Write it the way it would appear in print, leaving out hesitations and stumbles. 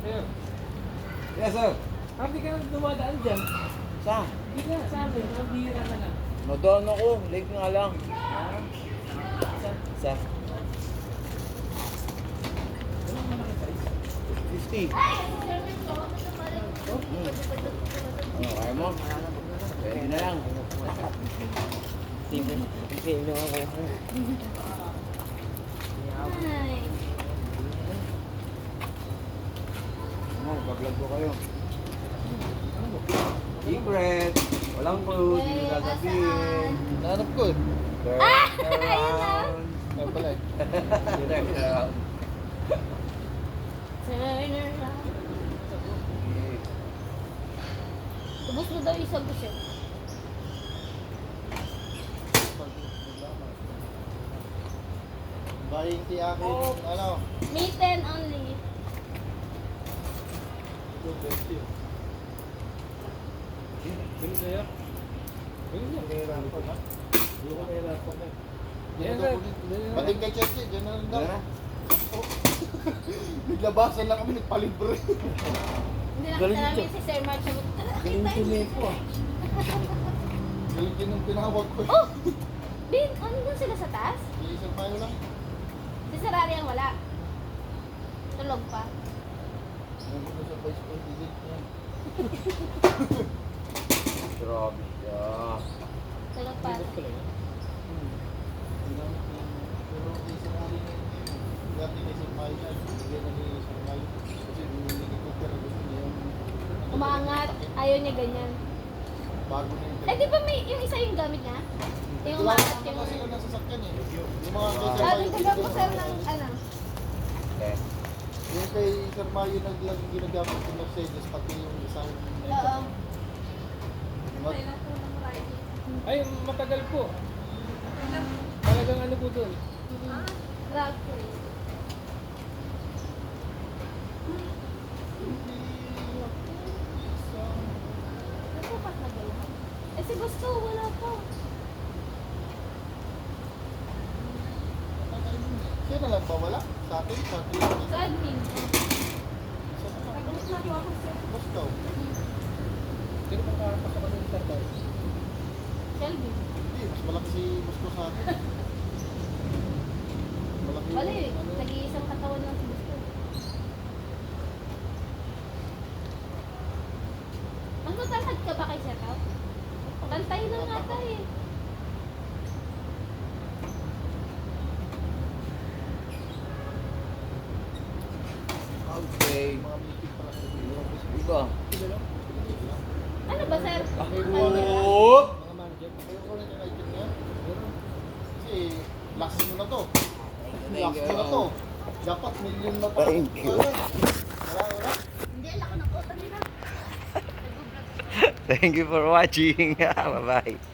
Sir, Yes, sir. hindi ka nang dumadaan dyan. Saan? Hindi ka, sa amin, mabihira ka na. Nadaan ako. Late nga lang. Sa Ano naman ang size? 50. Ano, kaya mo? Pwede na lang. Hindi na ako. Ano, bablog ko kayo. Secret. Walang clue. Hindi nyo sasabihin. Nahanap ko eh. Turn around. Ay pala eh. Turn around. Ubus mo daw isang gusto. Buying ti akin, ano? Mitten only. Bili sa'yo? Bili niya. Hindi ko mahirapan na. Yan, sir. Bating kay Chelsea, dyan na lang daw. Ano? Naglabasan lang kami, nagpalibre. Hindi na Galing namin ito. si Sir Mark. Sabi ko, Galing tumipo ah. Galing din yung tinawag ko. oh! Bin, ano doon sila sa taas? Iisang tayo lang. Si Sarari ang wala. Tulog pa. Nandun na sa vice president niya. Grabe siya. Tulog pa. Pero isang hari na yun. Dati kay Sir Mayo yan. Bigyan na ni Sir Mayo. Kasi bumili ko pero gusto niya yung... Umaangat. Ayaw niya ganyan. Bago na yun. Eh, di ba may yung isa yung gamit niya? Yung umaangat yung... Kasi yung nasa sasakyan eh. Yung mga kay Sir Sabi Mayo. ko daw po sir ng ano. Okay. Yung kay Sir Mayo naglaging ginagamit ng Mercedes pati yung isang... Oo. Mag- Ay, matagal po. Talagang ano po doon? Drag queen. Nagpupat na ba lahat? Eh si Gusto, wala pa. Siya na lang ba wala? Sa atin? Sa atin? Sa admin. Boss daw. Sino pang kakapasok ka ng Starbucks? Shelby. Hindi, mas malaki si boss ko sa atin. Malaki yung Bali, ano. nag-iisang katawan lang si Gusto. Magtatalhad ka ba kay Sir Pao? Tantay lang ata eh. Okay. Mga meeting pala sa Iba. Ano ba sir? Oo. Mga manager. Kaya ko rin yung item niya. Kasi last mo na to. Thank Last mo na to. you. Dapat million na pa. Thank you. Wala. Hindi, lako ng kota nila. Thank you for watching. Bye-bye.